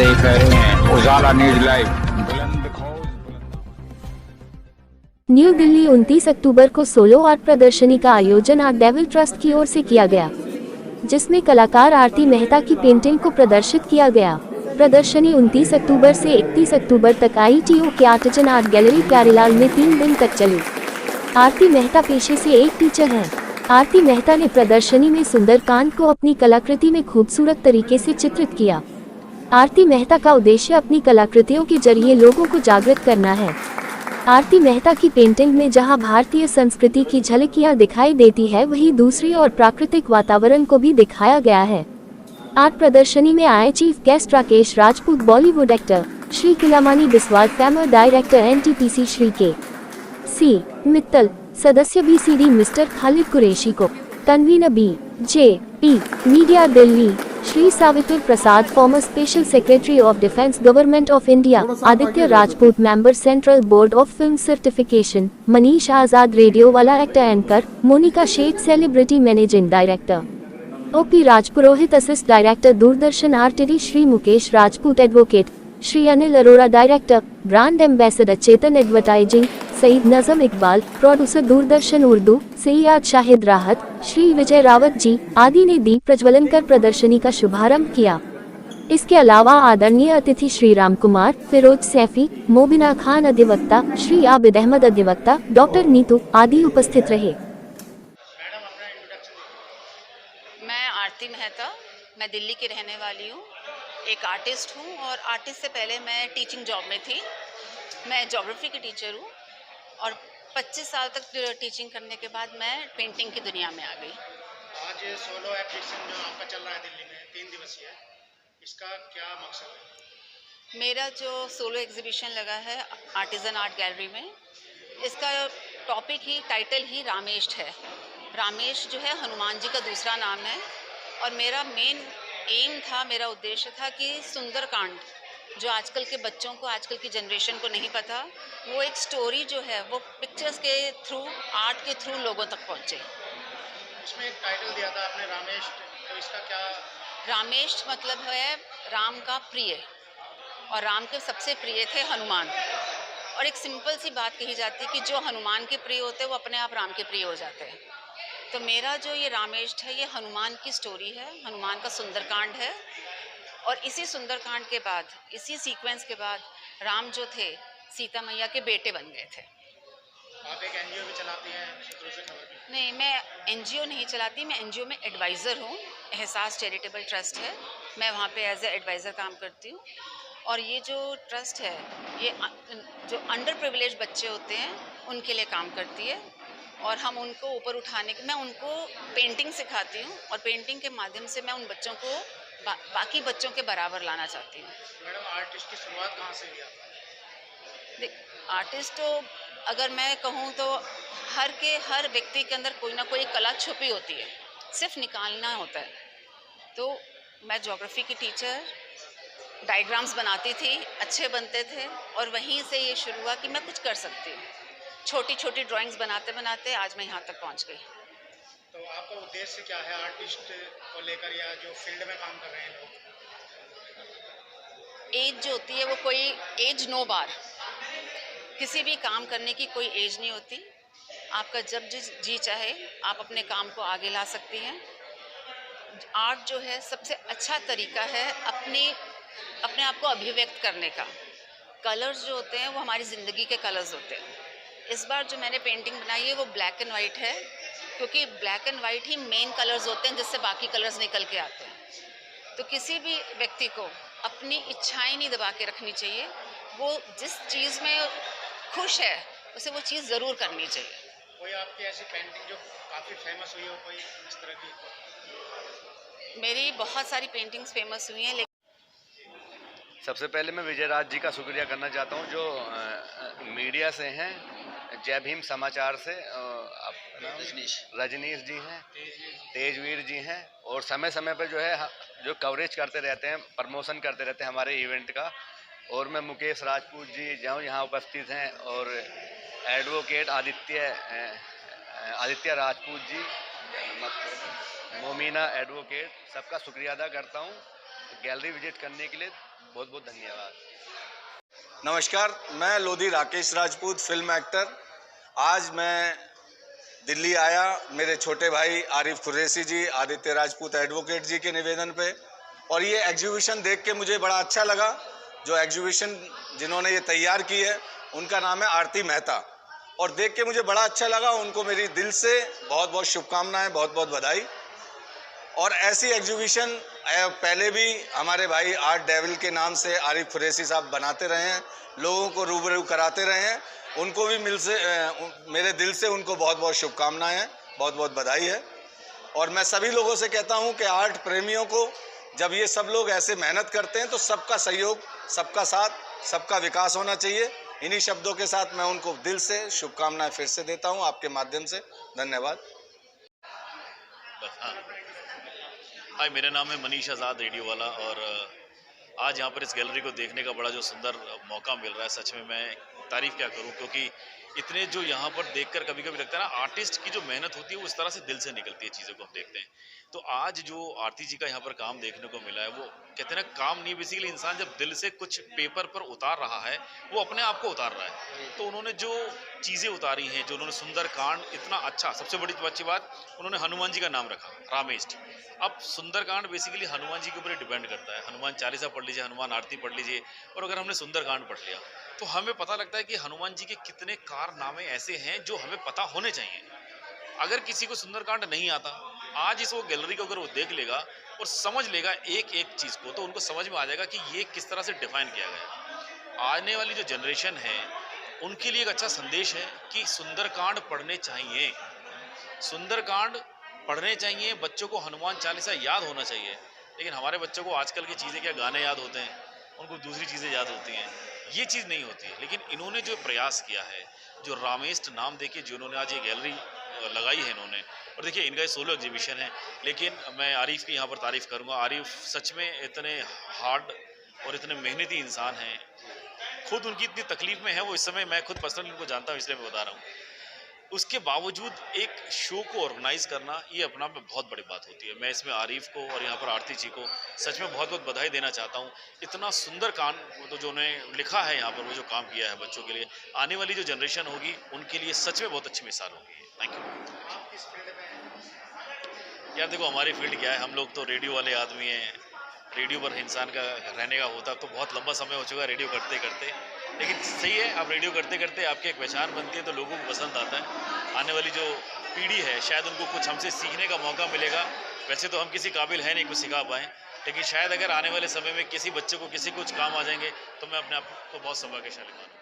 देख रहे हैं उजाला न्यूज लाइव। बुलंद खौफ। न्यू दिल्ली 29 अक्टूबर को सोलो आर्ट प्रदर्शनी का आयोजन आर्ट डेविल ट्रस्ट की ओर से किया गया, जिसमें कलाकार आरती मेहता की पेंटिंग को प्रदर्शित किया गया। प्रदर्शनी 29 अक्टूबर से 31 अक्टूबर तक ITO के आर्टिजन आर्ट गैलरी प्यारेलाल में 3 दिन तक चली। आरती मेहता पेशे से एक टीचर है। आरती मेहता ने प्रदर्शनी में सुंदरकांड को अपनी कलाकृति में खूबसूरत तरीके से चित्रित किया। आरती मेहता का उद्देश्य अपनी कलाकृतियों के जरिए लोगों को जागृत करना है। आरती मेहता की पेंटिंग में जहां भारतीय संस्कृति की झलकियां दिखाई देती है, वहीं दूसरी ओर प्राकृतिक वातावरण को भी दिखाया गया है। आर्ट प्रदर्शनी में आए chief guest Rakesh Rajput, Bollywood actor, Shri Kilamani Biswal, former director NTPC Shri KC Mittal, सदस्य BCD मिस्टर खालिद कुरैशी को, convener BJP media Delhi Shri Savitri Prasad, former special secretary of defence government of India, Aditya Rajput, member central board of film certification, Manish Azad, radio वाला actor anchor, Monika Sheikh, celebrity managing director, OP Rajpurohit, assist director Doordarshan RTD, Shri Mukesh Rajput, advocate, Shri Anil Arora, director, brand ambassador Chetan advertising, Syed Najam Iqbal, producer Doordarshan Urdu, Syed Shahid Rahat, Shri विजय रावत जी आदि ने दीप प्रज्वलन कर प्रदर्शनी का शुभारंभ किया। इसके अलावा आदरणीय अतिथि श्री राम कुमार, फिरोज सैफी, मोबिना खान अधिवक्ता, श्री आबिद अहमद अधिवक्ता, डॉक्टर नीतू आदि उपस्थित रहे। मैं आरती मेहता, मैं दिल्ली की रहने वाली हूँ, एक आर्टिस्ट हूँ और आर्टिस्ट से पहले मैं टीचिंग जॉब में थी। मैं ज्योग्राफी की टीचर हूँ और 25 साल तक टीचिंग करने के बाद मैं पेंटिंग की दुनिया में आ गई। आज सोलो एग्जीबिशन जो आपका चल रहा है दिल्ली में 3 दिवसीय, इसका क्या मकसद है? मेरा जो सोलो एग्जीबिशन लगा है आर्टिजन आर्ट गैलरी में, इसका टॉपिक ही, टाइटल ही रामेष्ट है। रामेश जो है हनुमान जी का दूसरा नाम है और मेरा मेन एम था, मेरा उद्देश्य था कि सुंदरकांड जो आजकल के बच्चों को, आजकल की जनरेशन को नहीं पता, वो एक स्टोरी जो है वो पिक्चर्स के थ्रू, आर्ट के थ्रू लोगों तक पहुँचे। इसमें एक टाइटल दिया था आपने रामेश, तो इसका क्या? रामेश मतलब है राम का प्रिय, और राम के सबसे प्रिय थे हनुमान। और एक सिंपल सी बात कही जाती है कि जो हनुमान के प्रिय होते हैं वो अपने आप राम के प्रिय हो जाते हैं। तो मेरा जो ये रामेश है, ये हनुमान की स्टोरी है, हनुमान का सुंदरकांड है। और इसी सुंदरकांड के बाद, इसी सीक्वेंस के बाद राम जो थे सीता मैया के बेटे बन गए थे। आप एक NGO भी चलाती हैं, सूत्रों से खबर भी? नहीं, मैं NGO नहीं चलाती, मैं NGO में एडवाइज़र हूँ। एहसास चैरिटेबल ट्रस्ट है, मैं वहाँ पे एज ए एडवाइज़र काम करती हूँ। और ये जो ट्रस्ट है, ये जो अंडर प्रिविलेज बच्चे होते हैं उनके लिए काम करती है और हम उनको ऊपर उठाने के, मैं उनको पेंटिंग सिखाती हूँ और पेंटिंग के माध्यम से मैं उन बच्चों को बाकी बच्चों के बराबर लाना चाहती हूँ। मैडम, आर्टिस्ट की शुरुआत कहाँ से हुई आपका? आर्टिस्ट तो अगर मैं कहूँ तो हर व्यक्ति के अंदर कोई ना कोई कला छुपी होती है, सिर्फ निकालना होता है। तो मैं ज्योग्राफी की टीचर, डायग्राम्स बनाती थी, अच्छे बनते थे और वहीं से ये शुरू हुआ कि मैं कुछ कर सकती हूँ। छोटी छोटी ड्राइंग्स बनाते बनाते आज मैं यहाँ तक पहुँच गई। तो आपका उद्देश्य क्या है आर्टिस्ट को लेकर, या जो फील्ड में काम कर रहे हैं लोग? एज जो होती है वो कोई एज नो बार, किसी भी काम करने की कोई एज नहीं होती। आपका जब जी चाहे आप अपने काम को आगे ला सकती हैं। आर्ट जो है सबसे अच्छा तरीका है अपने आप को अभिव्यक्त करने का। कलर्स जो होते हैं वो हमारी ज़िंदगी के कलर्स होते हैं। इस बार जो मैंने पेंटिंग बनाई है वो ब्लैक एंड वाइट है, क्योंकि black and white he main colours होते हैं जिससे बाकी कलर्स निकल के आते हैं। तो किसी भी व्यक्ति को अपनी इच्छाएं नहीं दबा के रखनी चाहिए, वो जिस चीज़ में खुश है उसे वो चीज़ ज़रूर करनी चाहिए। कोई आपकी ऐसी पेंटिंग जो काफ़ी फेमस हुई हो, कोई इस तरह की? मेरी बहुत सारी पेंटिंग्स फेमस हुई हैं, सबसे पहले मैं विजय राज जी का शुक्रिया करना चाहता हूँ जो मीडिया से हैं, जय भीम समाचार से, रजनीश जी हैं, तेजवीर जी हैं, और समय समय पर जो है जो कवरेज करते रहते हैं, प्रमोशन करते रहते हैं हमारे इवेंट का। और मैं मुकेश राजपूत जी जो यहाँ उपस्थित हैं, और एडवोकेट आदित्य राजपूत जी, मोमिना एडवोकेट, सबका शुक्रिया अदा करता हूँ गैलरी विजिट करने के लिए। बहुत बहुत धन्यवाद। नमस्कार, मैं लोधी राकेश राजपूत, फिल्म एक्टर। आज मैं दिल्ली आया मेरे छोटे भाई आरिफ कुरैशी जी, आदित्य राजपूत एडवोकेट जी के निवेदन पे, और ये एग्जीबिशन देख के मुझे बड़ा अच्छा लगा। जो एग्जीबिशन जिन्होंने ये तैयार की है उनका नाम है आरती मेहता, और देख के मुझे बड़ा अच्छा लगा। उनको मेरी दिल से बहुत बहुत शुभकामनाएं, बहुत बहुत बधाई। और ऐसी एग्जीबिशन पहले भी हमारे भाई आर्ट डेविल के नाम से आरिफ कुरैशी साहब बनाते रहे हैं, लोगों को रूबरू कराते रहे हैं। उनको भी मेरे दिल से उनको बहुत बहुत शुभकामनाएं हैं, बहुत बहुत बधाई है। और मैं सभी लोगों से कहता हूं कि आर्ट प्रेमियों को, जब ये सब लोग ऐसे मेहनत करते हैं तो सबका सहयोग, सबका साथ, सबका विकास होना चाहिए। इन्हीं शब्दों के साथ मैं उनको दिल से शुभकामनाएं फिर से देता हूं आपके माध्यम से। धन्यवाद। बस हाँ। हाय, मेरा नाम है मनीष आज़ाद, रेडियो वाला। और आज यहाँ पर इस गैलरी को देखने का बड़ा जो सुंदर मौका मिल रहा है, सच में मैं तारीफ़ क्या करूँ, क्योंकि इतने जो यहाँ पर देखकर कभी कभी लगता है ना, आर्टिस्ट की जो मेहनत होती है वो उस तरह से दिल से निकलती है, चीज़ों को हम देखते हैं। तो आज जो आरती जी का यहाँ पर काम देखने को मिला है, वो कहते हैं ना, काम नहीं, बेसिकली इंसान जब दिल से कुछ पेपर पर उतार रहा है वो अपने आप को उतार रहा है। तो उन्होंने जो चीज़ें उतारी हैं, जो उन्होंने सुंदरकांड इतना अच्छा, सबसे बड़ी अच्छी बात, उन्होंने हनुमान जी का नाम रखा, रामेस्ट। अब सुंदरकांड बेसिकली हनुमान जी के ऊपर डिपेंड करता है। हनुमान चालीसा पढ़ लीजिए, हनुमान आरती पढ़ लीजिए, और अगर हमने सुंदरकांड पढ़ लिया तो हमें पता लगता है कि हनुमान जी के कितने कारनामे ऐसे हैं जो हमें पता होने चाहिए। अगर किसी को सुंदरकांड नहीं आता, आज इस वो गैलरी को अगर वो देख लेगा और समझ लेगा एक एक चीज़ को, तो उनको समझ में आ जाएगा कि ये किस तरह से डिफाइन किया गया। आने वाली जो जनरेशन है उनके लिए एक अच्छा संदेश है कि सुंदरकांड पढ़ने चाहिए, सुंदरकांड पढ़ने चाहिए। बच्चों को हनुमान चालीसा याद होना चाहिए। लेकिन हमारे बच्चों को आजकल की चीज़ें, क्या गाने याद होते हैं, उनको दूसरी चीज़ें याद होती हैं, ये चीज़ नहीं होती है। लेकिन इन्होंने जो प्रयास किया है, जो रामेस्ट नाम देके जो इन्होंने आज ये गैलरी लगाई है इन्होंने, और देखिए इनका ये सोलो एग्जीबिशन है। लेकिन मैं आरिफ की यहाँ पर तारीफ़ करूँगा। आरिफ सच में इतने हार्ड और इतने मेहनती इंसान हैं। खुद उनकी इतनी तकलीफ में है वो इस समय, मैं खुद पर्सनली उनको जानता हूँ, इसलिए मैं बता रहा हूँ। उसके बावजूद एक शो को ऑर्गेनाइज करना, ये अपना में बहुत बड़ी बात होती है। मैं इसमें आरिफ को और यहाँ पर आरती जी को सच में बहुत बहुत बधाई देना चाहता हूँ। इतना सुंदर काम तो जो उन्हें लिखा है यहाँ पर, वो जो काम किया है बच्चों के लिए, आने वाली जो जनरेशन होगी उनके लिए सच में बहुत अच्छी मिसाल होगी। Thank you. यार देखो, हमारी फील्ड क्या है, हम लोग तो रेडियो वाले आदमी हैं। रेडियो पर इंसान का रहने का होता, तो बहुत लंबा समय हो चुका है रेडियो करते करते। लेकिन सही है, आप रेडियो करते करते आपकी एक पहचान बनती है, तो लोगों को पसंद आता है। आने वाली जो पीढ़ी है, शायद उनको कुछ हमसे सीखने का मौका मिलेगा। वैसे तो हम किसी काबिल है नहीं कुछ सिखा पाएँ, लेकिन शायद अगर आने वाले समय में किसी बच्चे को किसी कुछ काम आ जाएंगे, तो मैं अपने आप को बहुत सौभाग्यशाली मानूँ।